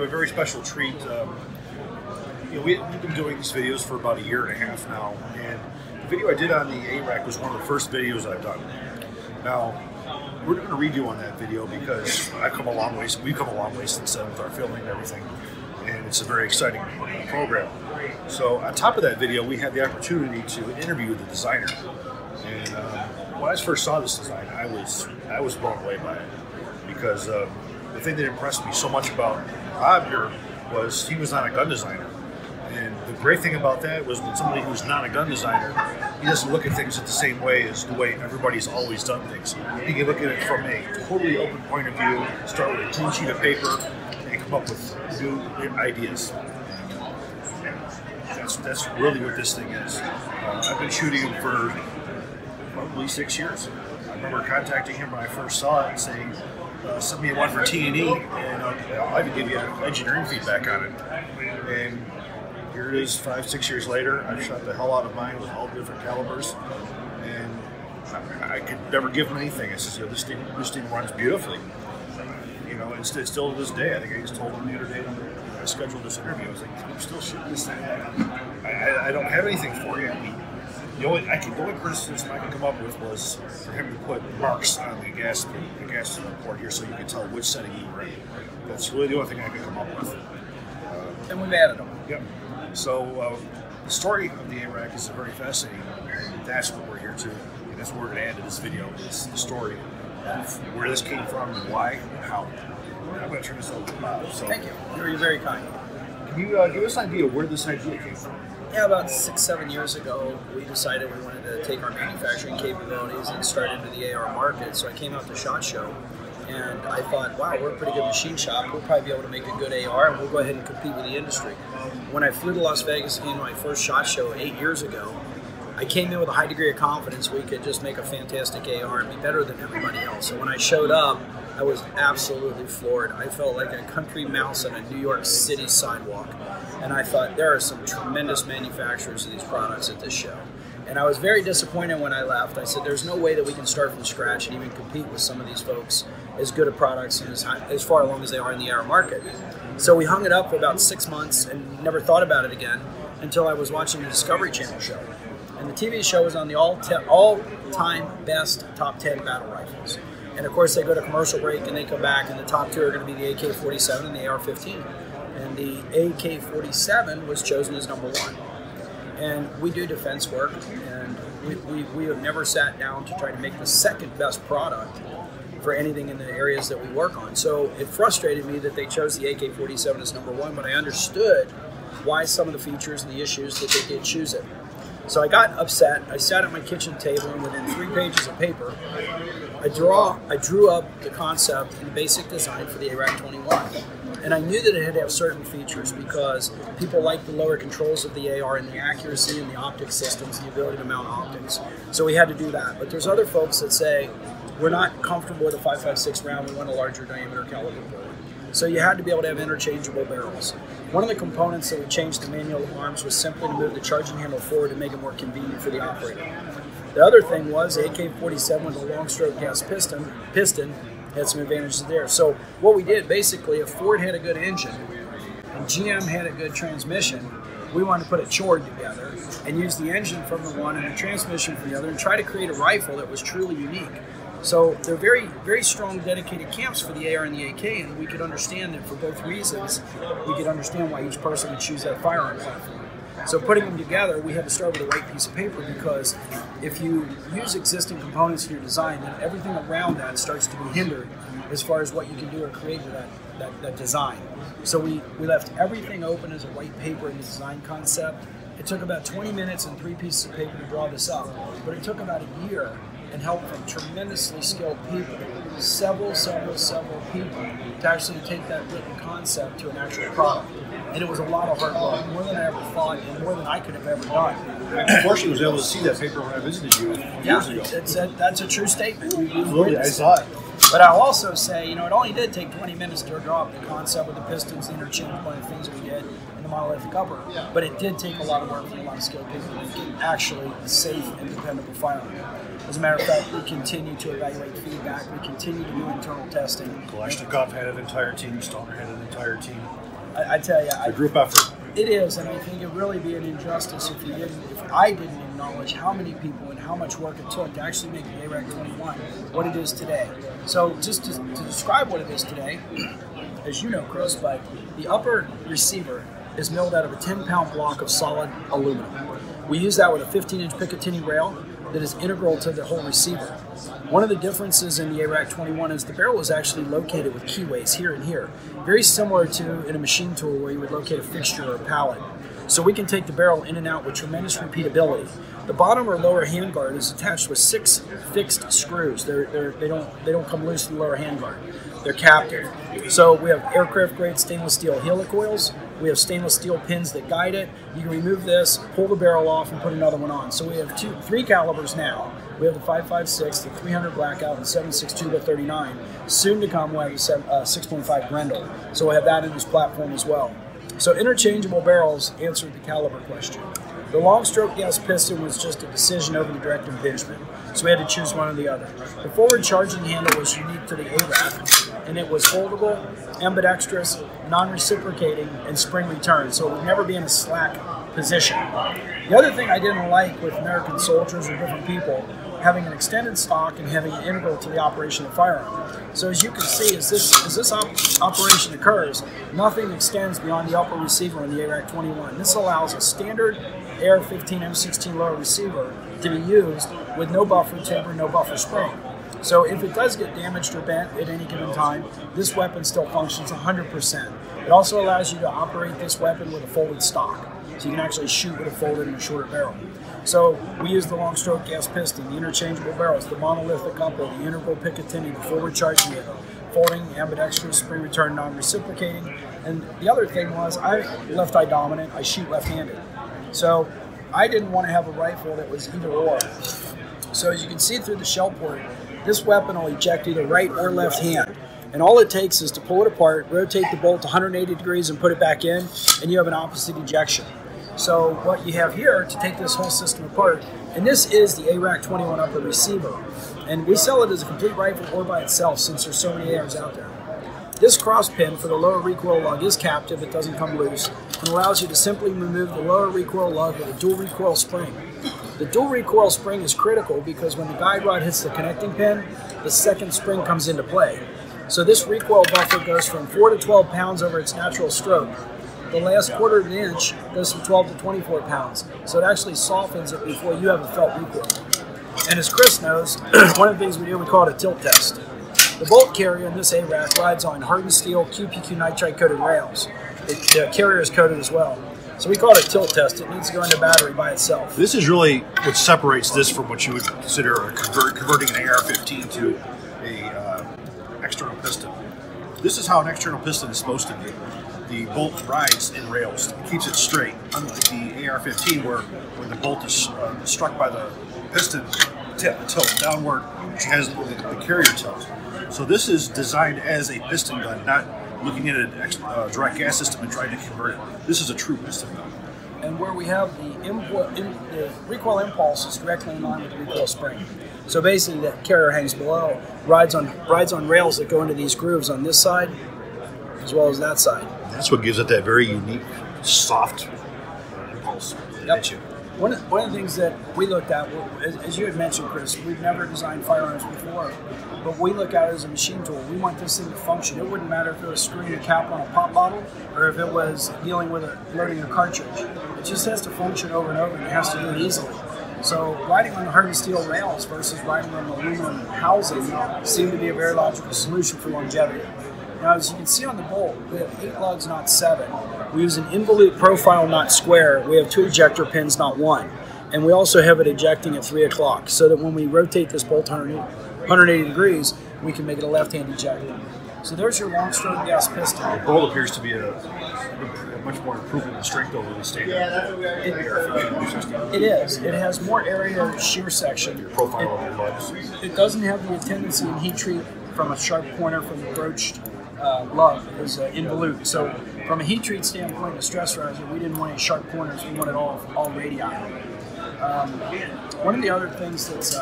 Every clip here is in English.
a very special treat. We've been doing these videos for about a year and a half now, and the video I did on the Arak was one of the first videos I've done. Now, we're doing a redo on that video because I've come a long way. We've come a long way since then with our filming and everything, and it's a very exciting program. So on top of that video, we had the opportunity to interview the designer. And when I first saw this design, I was blown away by it because the thing that impressed me so much about Bob here was he was not a gun designer. And the great thing about that was when somebody who's not a gun designer, he doesn't look at things the same way as the way everybody's always done things. He can look at it from a totally open point of view, start with a clean sheet of paper, and come up with new ideas. That's really what this thing is. I've been shooting him for probably 6 years. I remember contacting him when I first saw it and saying, send me one for T&E, and I can give you engineering feedback on it. And here it is 5-6 years later. I've shot the hell out of mine with all different calibers, and I could never give him anything. It's just, this thing runs beautifully. And still to this day, I think I just told him the other day when I scheduled this interview, I was like, I'm still shooting this thing. I don't have anything for you. The only criticism I could come up with was for him to put marks on the gas port here so you could tell which setting you were in. That's really the only thing I could come up with. And we've added them. Yep. So the story of the Arak is very fascinating, and that's what we're here to, and that's what we're going to add to this video, is the story of where this came from and why and how. I'm going to turn this over to Bob. So, thank you. You're very kind. Can you give us an idea of where this idea came from? Yeah, about 6-7 years ago, we decided we wanted to take our manufacturing capabilities and start into the AR market. So I came out to SHOT Show, and I thought, wow, we're a pretty good machine shop. We'll probably be able to make a good AR, and we'll go ahead and compete with the industry. When I flew to Las Vegas and came to my first SHOT Show 8 years ago, I came in with a high degree of confidence we could just make a fantastic AR and be better than everybody else. So when I showed up, I was absolutely floored. I felt like a country mouse on a New York City sidewalk. And I thought, there are some tremendous manufacturers of these products at this show. And I was very disappointed when I left. I said, there's no way that we can start from scratch and even compete with some of these folks as good at products and as far along as they are in the AR market. So we hung it up for about 6 months and never thought about it again until I was watching the Discovery Channel show. And the TV show was on the all-time best top 10 battle rifles. And of course, they go to commercial break and they come back, and the top two are going to be the AK-47 and the AR-15. And the AK-47 was chosen as #1. And we do defense work, and we have never sat down to try to make the second best product for anything in the areas that we work on. So it frustrated me that they chose the AK-47 as #1, but I understood why some of the features and the issues that they did choose it. So I got upset. I sat at my kitchen table, and within 3 pages of paper, I drew up the concept and the basic design for the Arak 21. And I knew that it had to have certain features because people like the lower controls of the AR and the accuracy and the optic systems, the ability to mount optics. So we had to do that. But there's other folks that say, we're not comfortable with a 5.56 round, we want a larger diameter caliber bullet. So you had to be able to have interchangeable barrels. One of the components that we changed the manual of arms was simply to move the charging handle forward to make it more convenient for the operator. The other thing was AK-47 with a long stroke gas piston had some advantages there. So what we did, basically, if Ford had a good engine and GM had a good transmission, we wanted to put a chord together and use the engine from the one and the transmission from the other and try to create a rifle that was truly unique. So they're very, very strong, dedicated camps for the AR and the AK, and we could understand that for both reasons, we could understand why each person would choose that firearm platform. So putting them together, we had to start with the right piece of paper, because if you use existing components in your design, then everything around that starts to be hindered as far as what you can do or create with that design. So we left everything open as a white paper in the design concept. It took about 20 minutes and 3 pieces of paper to draw this up, but it took about a year and help from tremendously skilled people, several people, to actually take that written concept to an actual product. And it was a lot of hard work, more than I ever thought, and more than I could have ever done. Unfortunately, I was able to see that paper when I visited you years ago. That's a true statement. Absolutely, I saw it. But I'll also say, it only did take 20 minutes to draw up the concept with the pistons, the interchangeable, and the things that we did in the monolithic upper. But it did take a lot of work from a lot of skilled people to make it actually a safe and dependable firearm. As a matter of fact, we continue to evaluate feedback. We continue to do internal testing. Kalashnikov had an entire team. Stoner had an entire team. I tell you, It's a group effort. it is, and I think it'd really be an injustice if I didn't acknowledge how many people and how much work it took to actually make the Arak 21 what it is today. So just to describe what it is today, as you know, Chris, but the upper receiver is milled out of a 10-pound block of solid aluminum. We use that with a 15-inch Picatinny rail that is integral to the whole receiver. One of the differences in the Arak 21 is the barrel is actually located with keyways here and here, very similar to in a machine tool where you would locate a fixture or a pallet. So we can take the barrel in and out with tremendous repeatability. The bottom or lower handguard is attached with 6 fixed screws. They don't come loose in the lower handguard. They're captive. So we have aircraft grade stainless steel helicoils. We have stainless steel pins that guide it. You can remove this, pull the barrel off, and put another one on. So we have 3 calibers now. We have the 5.56, the 300 blackout, and 7.62 by 39. Soon to come, we'll have the 6.5 Grendel. So we'll have that in this platform as well. So interchangeable barrels answered the caliber question. The long stroke gas piston was just a decision over the direct impingement, so we had to choose one or the other. The forward charging handle was unique to the Arak, and it was foldable, ambidextrous, non-reciprocating, and spring return, so it would never be in a slack position. The other thing I didn't like with American soldiers or different people, having an extended stock and having it integral to the operation of the firearm. So as you can see, as this operation occurs, nothing extends beyond the upper receiver in the Arak 21. This allows a standard AR-15 M16 lower receiver to be used with no buffer taper, no buffer spring. So if it does get damaged or bent at any given time, this weapon still functions 100%. It also allows you to operate this weapon with a folded stock. So you can actually shoot with a folded and a shorter barrel. So we use the long stroke gas piston, the interchangeable barrels, the monolithic couple, the integral Picatinny, the forward charging handle, folding, ambidextrous, spring return, non-reciprocating. And the other thing was, I'm left eye dominant, I shoot left-handed. So I didn't want to have a rifle that was either or. So as you can see through the shell port, this weapon will eject either right or left hand. And all it takes is to pull it apart, rotate the bolt 180 degrees and put it back in, and you have an opposite ejection. So what you have here to take this whole system apart, and this is the Arak 21 upper receiver. And we sell it as a complete rifle or by itself since there's so many ARs out there. This cross pin for the lower recoil lug is captive, it doesn't come loose, and allows you to simply remove the lower recoil lug with a dual recoil spring. The dual recoil spring is critical because when the guide rod hits the connecting pin, the second spring comes into play. So this recoil buffer goes from 4 to 12 pounds over its natural stroke. The last quarter of an inch goes from 12 to 24 pounds. So it actually softens it before you have a felt recoil. And as Chris knows, one of the things we do, we call it a tilt test. The bolt carrier in this Arak rides on hardened steel QPQ nitride coated rails. The carrier is coated as well. So we call it a tilt test. It needs to go into battery by itself. This is really what separates this from what you would consider converting an AR-15 to a external piston. This is how an external piston is supposed to be. The bolt rides in rails. It keeps it straight, unlike the AR-15 where when the bolt is struck by the piston tilt downward, which has the carrier tilt. So this is designed as a piston gun, not looking at a direct gas system and trying to convert it. This is a true piston gun. And where we have the recoil impulse is directly in line with the recoil spring. So basically the carrier hangs below, rides on rails that go into these grooves on this side as well as that side. That's what gives it that very unique, soft impulse. Yep. One of the things that we looked at, as you had mentioned, Chris, we've never designed firearms before, but we look at it as a machine tool. We want this thing to function. It wouldn't matter if it was screwing a cap on a pop bottle or if it was dealing with loading a cartridge. It just has to function over and over, and it has to do it easily. So riding on the hardened steel rails versus riding on the aluminum housing seemed to be a very logical solution for longevity. Now, as you can see on the bolt, we have 8 lugs, not 7. We use an involute profile, not square. We have 2 ejector pins, not 1. And we also have it ejecting at 3 o'clock, so that when we rotate this bolt 180 degrees, we can make it a left-hand ejector. So there's your long stroke gas piston. The bolt appears to be a much more improvement in strength over the standard. It is. It has more area shear section. Your profile of your lugs. It doesn't have the tendency in heat treat from a sharp corner from the broached lug is involute. So from a heat treat standpoint, a stress riser, we didn't want any sharp corners. We wanted all radii. One of the other things that's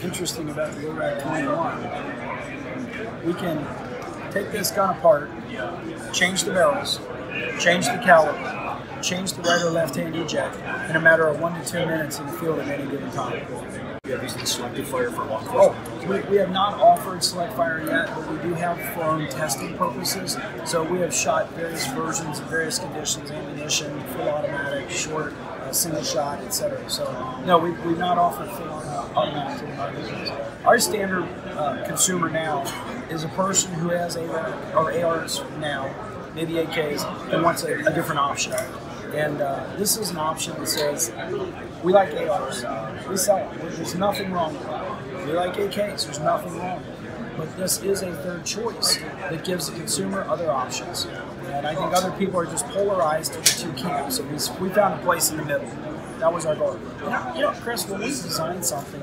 interesting about the Arak 21, we can take this gun apart, change the barrels, change the caliber, change the right or left-hand eject in a matter of 1 to 2 minutes in the field at any given time. You have these selective fire for law enforcement? We have not offered select fire yet, but we do have for our own testing purposes. So we have shot various versions of various conditions, ammunition, full automatic, short, single shot, etc. So no, we've not offered full automatic to the market. Our standard consumer now is a person who has Arak or ARs now, maybe AKs, and wants a different option. And this is an option that says, we like ARs, we sell them, there's nothing wrong with that. We like AKs, there's nothing wrong with it. But this is a third choice that gives the consumer other options. And I think other people are just polarized to the two camps, and we found a place in the middle. That was our goal. You know, Chris, when we design something,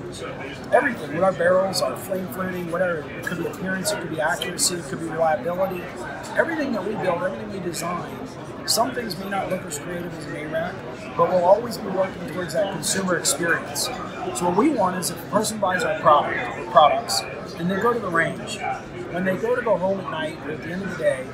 everything, with our barrels, our flame fluting, whatever, it could be appearance, it could be accuracy, it could be reliability, everything that we build, everything we design, some things may not look as creative as an Arak, but we'll always be working towards that consumer experience. So what we want is if a person buys our products, and they go to the range, when they go home at night or at the end of the day,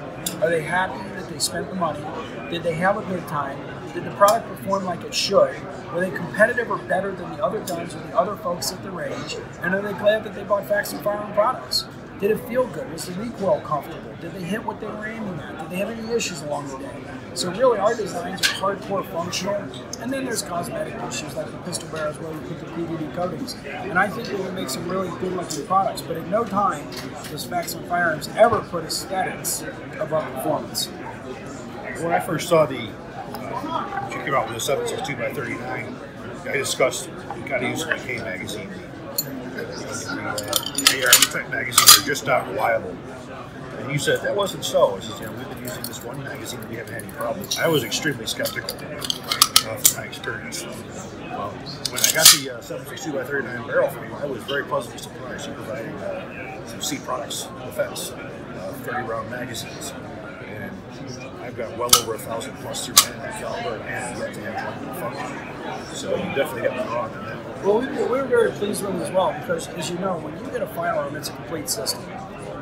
are they happy that they spent the money? Did they have a good time? Did the product perform like it should? Were they competitive or better than the other guns or the other folks at the range? And are they glad that they bought Faxon firearm products? Did it feel good? Was the recoil comfortable? Did they hit what they were aiming at? Did they have any issues along the way? So really our designs are hardcore functional, and then there's cosmetic issues like the pistol barrels where we put the PVD coatings. And I think we can make some really good looking products, but at no time does Faxon Firearms ever put aesthetics above performance. When I first saw you came out with a 7.62x39, I discussed you got to use an AK magazine. The AR-type magazines are just not reliable. And you said that wasn't so. I said, we've been using this one magazine and we haven't had any problems. I was extremely skeptical from my experience. When I got the 7.62x39 barrel from you, I was very pleasantly surprised. You provided some C Products Defense 30-round magazines. And I've got well over 1,000 plus through my caliber and yet to have one function. So you definitely got me wrong on that. Well, we were very pleased with it as well because, as you know, when you get a firearm, it's a complete system.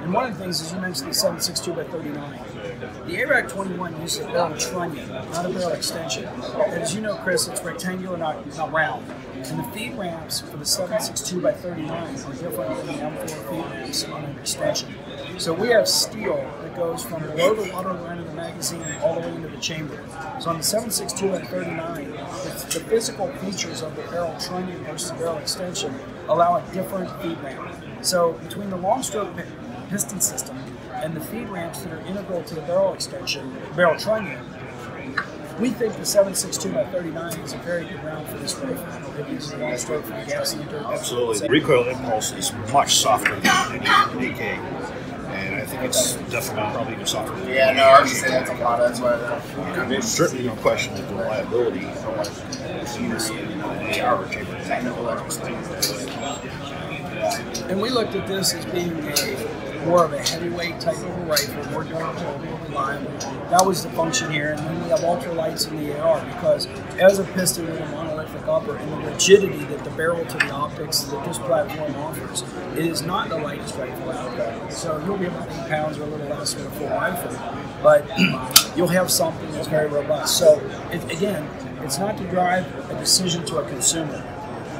And one of the things, as you mentioned, the 7.62x39, the Arak 21 uses a barrel trunnion, not a barrel extension. And as you know, Chris, it's rectangular, not round. And the feed ramps for the 7.62x39 are different than the M4 feed ramps on an extension. So we have steel that goes from below the water line of the magazine all the way into the chamber. So on the 7.62x39, it's the physical features of the barrel trunnion versus the barrel extension allow a different feed ramp. So between the long stroke piston system and the feed ramps that are integral to the barrel extension, barrel trunnion, we think the 7.62x39 is a very good round for this rifle. It uses a long stroke for the gas center. Absolutely. The recoil impulse is much softer than an AK. And I think it's definitely probably even softer than yeah, no, I would say that's a lot. That's why there's certainly no question that the reliability is in the AR chamber. And we looked at this as being more of a heavyweight type of a rifle, more durable, more reliable. That was the function here. And then we have ultralights in the AR because as a piston with a monolithic upper and the rigidity that the barrel to the optics that this platform offers, it is not the lightest rifle out there. So you'll be about 8 pounds or a little less with a full rifle, but you'll have something that's very robust. So again, it's not to drive a decision to a consumer.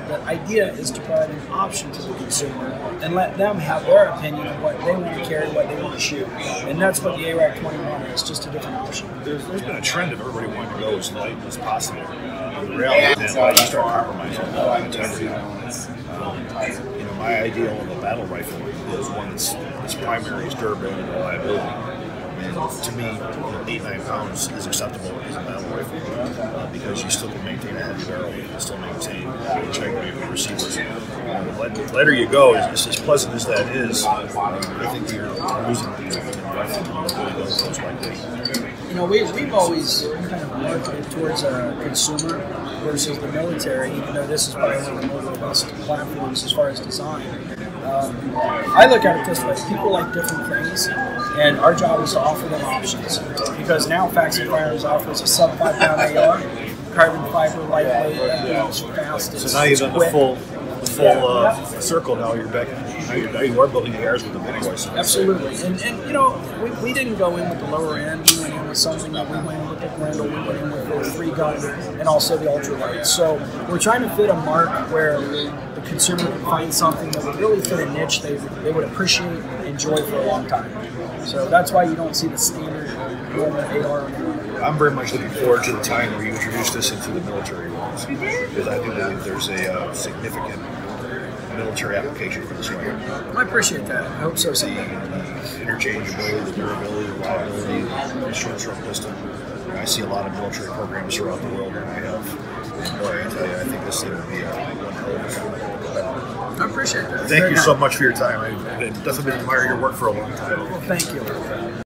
The idea is to provide an option to the consumer and let them have their opinion of what they want to carry, what they want to shoot. And that's what the Arak 21 is, just a different option. There's been a trend of everybody wanting to go as light as possible. The reality is that you start compromising integrity. My ideal of a battle rifle is one that's primary is durability and reliability. And to me, 8-9 pounds is acceptable as a battle rifle because you still can maintain a heavy barrel, you can still maintain the integrity of the receivers. The lighter you go, as pleasant as that is, I think you're losing the rifle really goes like that. We've always kind of marketed towards a consumer versus the military, even though this is probably one of the more robust platforms as far as design. I look at it this way: people like different things, and our job is to offer them options. Because now Faxon Firearms offers a sub 5 pound AR, carbon fiber, lightweight, fast. So now you've done the full circle. Now you're back Now you are building ARs with them anyway. So Absolutely, and you know, we didn't go in with the lower end. We went in with something that we went in with the Grendel, we went in with the 3-gun, and also the ultralight. So we're trying to fit a mark where the consumer can find something that would really fit a niche they would appreciate and enjoy for a long time. So that's why you don't see the standard normal AR on the market. I'm very much looking forward to the time where you introduce this into the military world, because I do believe there's a significant military application for this weapon. I appreciate that. I hope so someday. Interchangeability, the durability, the reliability, the short piston. I see a lot of military programs throughout the world, and I have. Boy, I tell you, I think this thing would be one hell of a I appreciate that. Thank you so much for your time. I've definitely been admiring your work for a long time. Well, thank you.